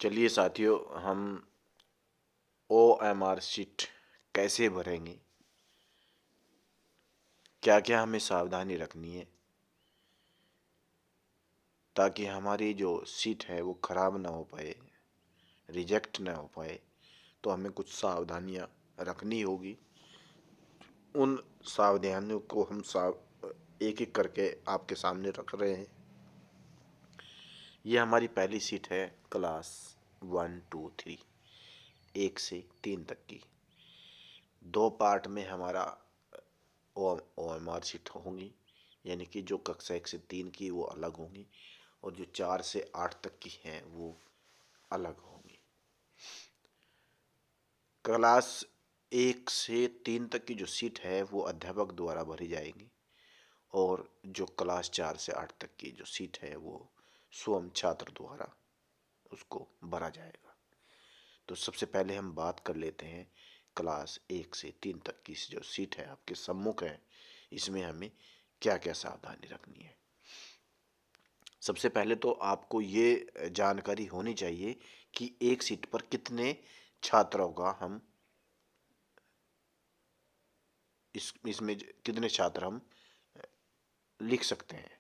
चलिए साथियों, हम OMR शीट कैसे भरेंगे, क्या क्या हमें सावधानी रखनी है ताकि हमारी जो सीट है वो ख़राब ना हो पाए, रिजेक्ट ना हो पाए। तो हमें कुछ सावधानियां रखनी होगी। उन सावधानियों को हम एक एक करके आपके सामने रख रहे हैं। ये हमारी पहली सीट है, क्लास 1 2 3, 1 से 3 तक की। दो पार्ट में हमारा OMR शीट होंगी, यानी कि जो कक्षा 1 से 3 की वो अलग होंगी और जो 4 से 8 तक की हैं वो अलग होंगी। क्लास 1 से 3 तक की जो सीट है वो अध्यापक द्वारा भरी जाएगी और जो क्लास 4 से 8 तक की जो सीट है वो स्वयं छात्र द्वारा उसको भरा जाएगा। तो सबसे पहले हम बात कर लेते हैं क्लास 1 से 3 तक की जो सीट है आपके सम्मुख है, इसमें हमें क्या क्या सावधानी रखनी है। सबसे पहले तो आपको ये जानकारी होनी चाहिए कि एक सीट पर कितने छात्रों का हम इसमें कितने छात्र हम लिख सकते हैं।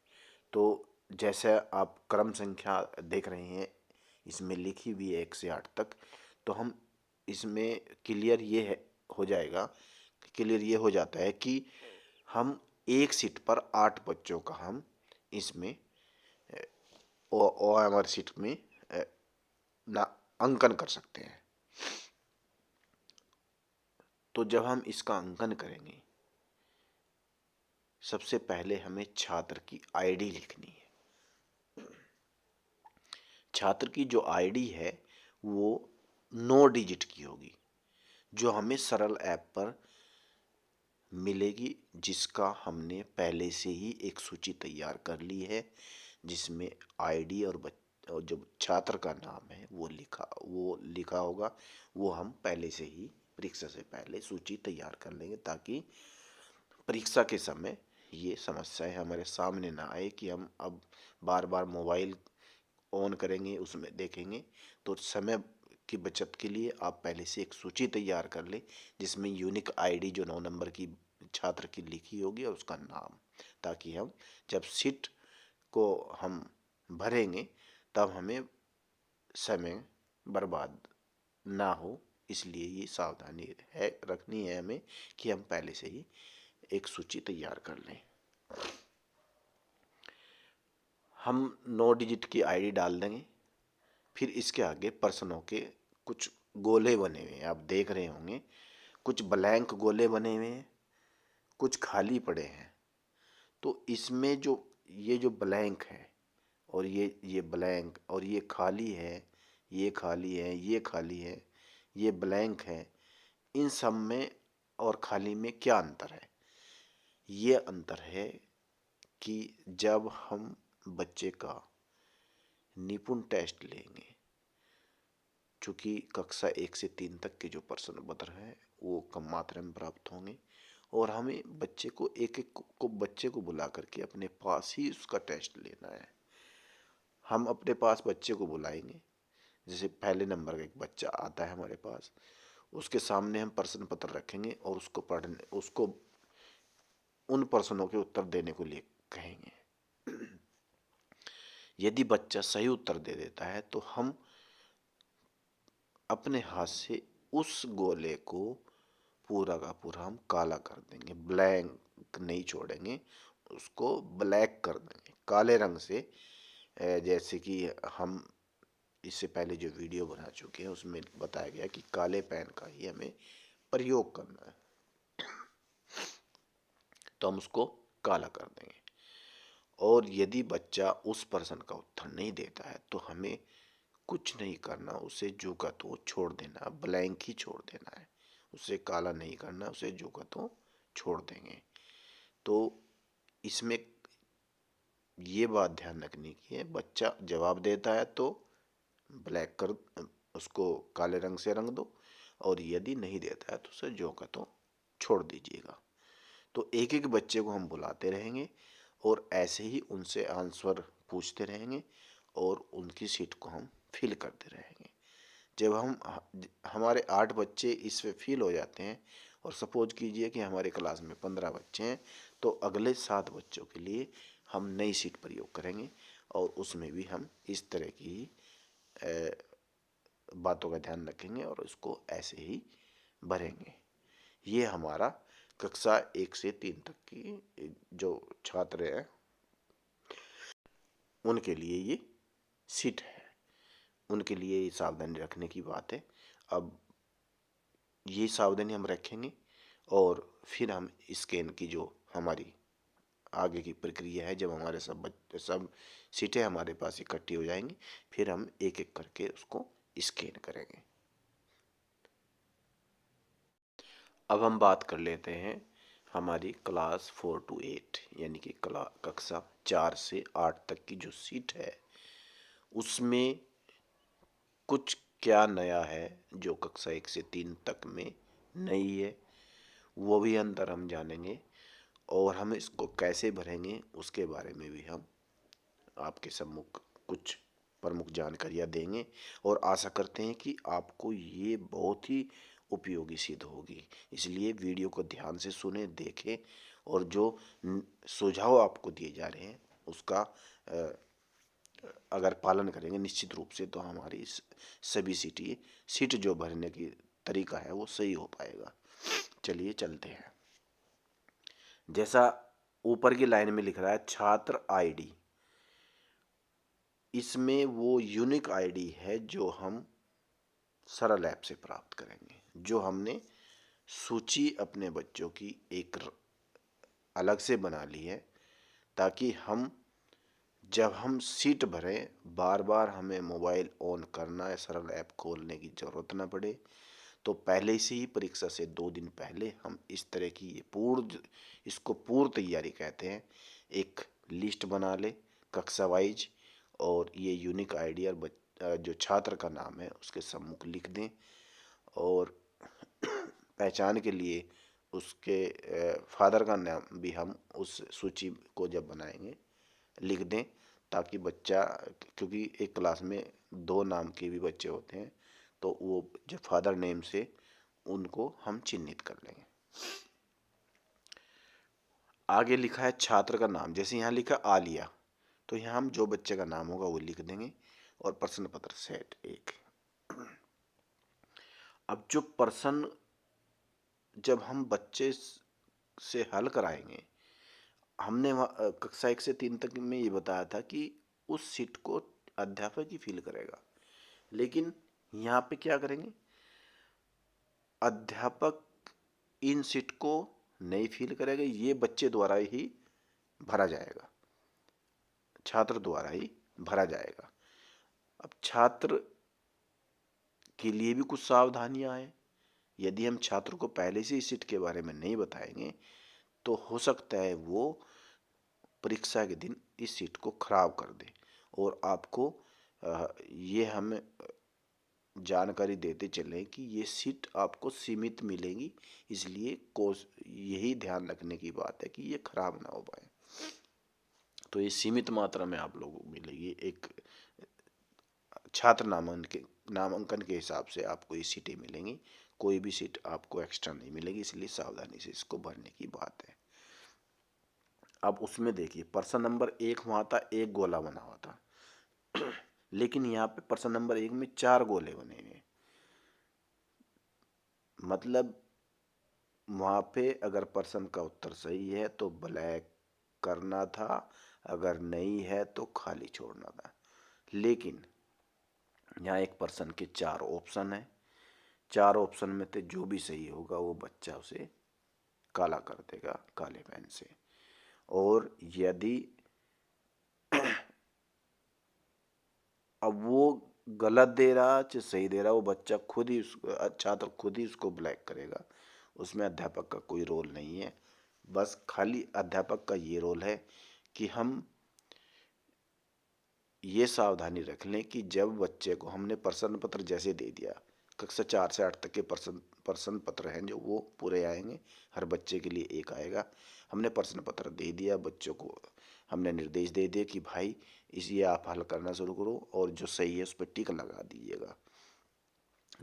तो जैसे आप क्रम संख्या देख रहे हैं, इसमें लिखी हुई है 1 से 8 तक। तो हम इसमें क्लियर ये हो जाता है कि हम एक सीट पर 8 बच्चों का हम इसमें OMR सीट में ना अंकन कर सकते हैं। तो जब हम इसका अंकन करेंगे, सबसे पहले हमें छात्र की आईडी लिखनी है। छात्र की जो आईडी है वो 9 डिजिट की होगी, जो हमें सरल ऐप पर मिलेगी, जिसका हमने पहले से ही एक सूची तैयार कर ली है, जिसमें आईडी और जो छात्र का नाम है वो लिखा होगा। वो हम पहले से ही परीक्षा से पहले सूची तैयार कर लेंगे ताकि परीक्षा के समय ये समस्याएं हमारे सामने ना आए कि हम अब बार बार मोबाइल ऑन करेंगे, उसमें देखेंगे। तो समय की बचत के लिए आप पहले से एक सूची तैयार कर लें, जिसमें यूनिक आईडी जो 9 नंबर की छात्र की लिखी होगी और उसका नाम, ताकि हम जब सीट को हम भरेंगे तब हमें समय बर्बाद ना हो। इसलिए ये सावधानी है रखनी है हमें कि हम पहले से ही एक सूची तैयार कर लें। हम 9 डिजिट की आईडी डाल देंगे। फिर इसके आगे प्रश्नों के कुछ गोले बने हुए हैं, आप देख रहे होंगे। कुछ ब्लैंक गोले बने हुए हैं, कुछ खाली पड़े हैं। तो इसमें जो ब्लैंक है और ये ब्लैंक और ये खाली है, ये खाली है, ये खाली है, ये ब्लैंक है, इन सब में और खाली में क्या अंतर है? ये अंतर है कि जब हम बच्चे का निपुण टेस्ट लेंगे, चूँकि कक्षा 1 से 3 तक के जो प्रश्न पत्र हैं वो कम मात्रा में प्राप्त होंगे और हमें बच्चे को बच्चे को बुला करके अपने पास ही उसका टेस्ट लेना है। हम अपने पास बच्चे को बुलाएंगे, जैसे पहले नंबर का एक बच्चा आता है हमारे पास, उसके सामने हम प्रश्न पत्र रखेंगे और उसको उन प्रश्नों के उत्तर देने को लिए कहेंगे। यदि बच्चा सही उत्तर दे देता है तो हम अपने हाथ से उस गोले को पूरा का पूरा हम काला कर देंगे, ब्लैंक नहीं छोड़ेंगे, उसको ब्लैक कर देंगे काले रंग से। जैसे कि हम इससे पहले जो वीडियो बना चुके हैं उसमें बताया गया कि काले पेन का ही हमें प्रयोग करना है। तो हम उसको काला कर देंगे और यदि बच्चा उस प्रश्न का उत्तर नहीं देता है तो हमें कुछ नहीं करना, उसे जो का तो छोड़ देना, ब्लैंक ही छोड़ देना है, उसे काला नहीं करना, उसे जो का तो छोड़ देंगे। तो इसमें ये बात ध्यान रखने की है, बच्चा जवाब देता है तो ब्लैक कर उसको काले रंग से रंग दो और यदि नहीं देता है तो उसे जो का तो छोड़ दीजिएगा। तो एक एक बच्चे को हम बुलाते रहेंगे और ऐसे ही उनसे आंसर पूछते रहेंगे और उनकी सीट को हम फिल करते रहेंगे। जब हमारे 8 बच्चे इसमें फेल हो जाते हैं, और सपोज कीजिए कि हमारे क्लास में 15 बच्चे हैं, तो अगले 7 बच्चों के लिए हम नई सीट प्रयोग करेंगे और उसमें भी हम इस तरह की बातों का ध्यान रखेंगे और उसको ऐसे ही भरेंगे। ये हमारा कक्षा 1 से 3 तक की जो छात्र हैं उनके लिए ये सीट है, उनके लिए ये सावधानी रखने की बात है। अब ये सावधानी हम रखेंगे और फिर हम स्कैन की जो हमारी आगे की प्रक्रिया है, जब हमारे सब सीटें हमारे पास इकट्ठी हो जाएंगी, फिर हम एक एक करके उसको स्कैन करेंगे। अब हम बात कर लेते हैं हमारी क्लास 4 to 8 यानी कि कक्षा 4 से 8 तक की जो सीट है, उसमें कुछ क्या नया है जो कक्षा 1 से 3 तक में नहीं है, वो भी अंदर हम जानेंगे और हम इसको कैसे भरेंगे उसके बारे में भी हम आपके सम्मुख कुछ प्रमुख जानकारियाँ देंगे और आशा करते हैं कि आपको ये बहुत ही उपयोगी सिद्ध होगी। इसलिए वीडियो को ध्यान से सुने, देखें और जो सुझाव आपको दिए जा रहे हैं उसका अगर पालन करेंगे निश्चित रूप से, तो हमारी सभी सीट जो भरने की तरीका है वो सही हो पाएगा। चलिए चलते हैं। जैसा ऊपर की लाइन में लिख रहा है छात्र आईडी, इसमें वो यूनिक आईडी है जो हम सरल ऐप से प्राप्त करेंगे, जो हमने सूची अपने बच्चों की एक अलग से बना ली है, ताकि हम जब हम सीट भरें बार बार हमें मोबाइल ऑन करना है, सरल ऐप खोलने की ज़रूरत ना पड़े। तो पहले से ही परीक्षा से 2 दिन पहले हम इस तरह की इसको पूर्व तैयारी कहते हैं, एक लिस्ट बना ले कक्षा वाइज और ये यूनिक आईडी और जो छात्र का नाम है उसके सम्मुख लिख दें और पहचान के लिए उसके फादर का नाम भी हम उस सूची को जब बनाएंगे लिख दें, ताकि बच्चा, क्योंकि एक क्लास में 2 नाम के भी बच्चे होते हैं, तो वो जो फादर नेम से उनको हम चिन्हित कर लेंगे। आगे लिखा है छात्र का नाम, जैसे यहाँ लिखा आलिया, तो यहाँ हम जो बच्चे का नाम होगा वो लिख देंगे और प्रश्न पत्र सेट 1। अब जो प्रश्न जब हम बच्चे से हल कराएंगे, हमने कक्षा 1 से 3 तक में ये बताया था कि उस सीट को अध्यापक ही फिल करेगा, लेकिन यहाँ पे क्या करेंगे, अध्यापक इन सीट को नहीं फिल करेगा, ये बच्चे द्वारा ही भरा जाएगा, छात्र द्वारा ही भरा जाएगा। अब छात्र के लिए भी कुछ सावधानियां हैं। यदि हम छात्र को पहले से इस सीट के बारे में नहीं बताएंगे तो हो सकता है वो परीक्षा के दिन इस सीट को खराब कर दे, और आपको ये हम जानकारी देते चलें कि ये सीट आपको सीमित मिलेगी, इसलिए यही ध्यान रखने की बात है कि ये खराब ना हो पाए। तो ये सीमित मात्रा में आप लोगों को मिलेगी, एक छात्र नामांकन के हिसाब से आपको ये सीटें मिलेंगी, कोई भी सीट आपको एक्स्ट्रा नहीं मिलेगी, इसलिए सावधानी से इसको भरने की बात है। अब उसमें देखिए प्रश्न नंबर 1 वहाँ था, एक गोला बना हुआ था लेकिन यहाँ पे प्रश्न नंबर 1 में 4 गोले बने हुए, मतलब वहाँ पे अगर प्रश्न का उत्तर सही है तो ब्लैक करना था, अगर नहीं है तो खाली छोड़ना था। लेकिन यहाँ एक प्रश्न के 4 ऑप्शन है, 4 ऑप्शन में से जो भी सही होगा वो बच्चा उसे काला कर देगा काले पेन से, और यदि अब वो गलत दे रहा चाहे सही दे रहा, वो बच्चा खुद ही छात्र खुद ही उसको ब्लैक करेगा, उसमें अध्यापक का कोई रोल नहीं है। बस खाली अध्यापक का ये रोल है कि हम ये सावधानी रख लें कि जब बच्चे को हमने प्रश्न पत्र जैसे दे दिया, कक्षा 4 से 8 तक के प्रश्न पत्र हैं जो वो पूरे आएंगे, हर बच्चे के लिए एक आएगा। हमने प्रश्न पत्र दे दिया, बच्चों को हमने निर्देश दे दिए कि भाई इसे आप हल करना शुरू करो और जो सही है उस पर टिक लगा दीजिएगा।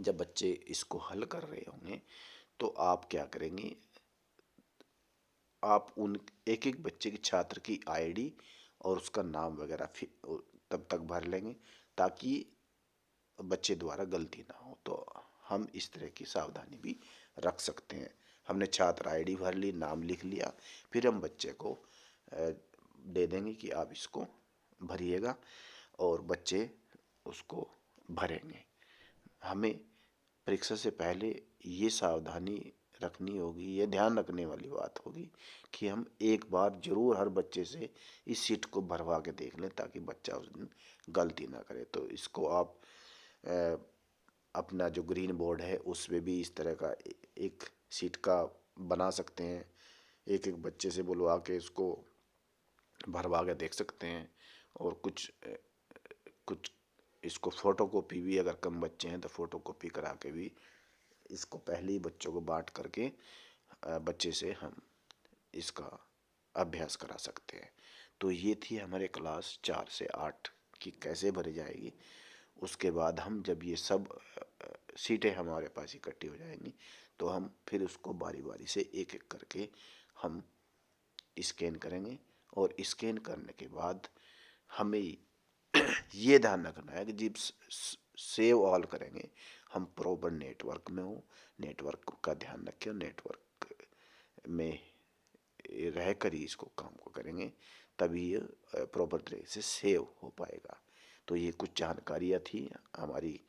जब बच्चे इसको हल कर रहे होंगे तो आप क्या करेंगे, आप उन एक एक बच्चे की छात्र की आईडी और उसका नाम वगैरह तब तक भर लेंगे ताकि बच्चे द्वारा गलती ना हो। तो हम इस तरह की सावधानी भी रख सकते हैं। हमने छात्र आईडी भर ली, नाम लिख लिया, फिर हम बच्चे को दे देंगे कि आप इसको भरिएगा और बच्चे उसको भरेंगे। हमें परीक्षा से पहले ये सावधानी रखनी होगी, ये ध्यान रखने वाली बात होगी कि हम एक बार जरूर हर बच्चे से इस सीट को भरवा के देख लें ताकि बच्चा उस दिन गलती ना करे। तो इसको आप अपना जो ग्रीन बोर्ड है उसमें भी इस तरह का एक सीट का बना सकते हैं, एक एक बच्चे से बुलवा के इसको भरवा के देख सकते हैं। और कुछ इसको फ़ोटोकॉपी भी, अगर कम बच्चे हैं तो फ़ोटोकॉपी करा के भी इसको पहले ही बच्चों को बांट करके बच्चे से हम इसका अभ्यास करा सकते हैं। तो ये थी हमारे क्लास 4 से 8 की कैसे भरी जाएगी। उसके बाद हम जब ये सब सीटें हमारे पास इकट्ठी हो जाएंगी तो हम फिर उसको बारी बारी से एक एक करके हम स्कैन करेंगे। और स्कैन करने के बाद हमें ये ध्यान रखना है कि जब सेव ऑल करेंगे हम प्रॉपर नेटवर्क में हो, नेटवर्क का ध्यान रखें, नेटवर्क में रह कर ही इसको काम को करेंगे, तभी ये प्रॉपर तरह से सेव हो पाएगा। तो ये कुछ जानकारियाँ थी हमारी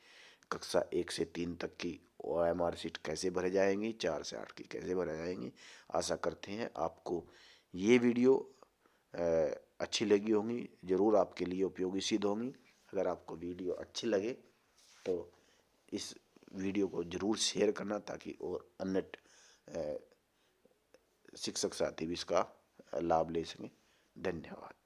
कक्षा 1 से 3 तक की OMR सीट कैसे भरे जाएंगी, 4 से 8 की कैसे भरे जाएंगी। आशा करते हैं आपको ये वीडियो अच्छी लगी होंगी, ज़रूर आपके लिए उपयोगी सिद्ध होंगी। अगर आपको वीडियो अच्छी लगे तो इस वीडियो को ज़रूर शेयर करना ताकि और अन्य शिक्षक साथी भी इसका लाभ ले सकें। धन्यवाद।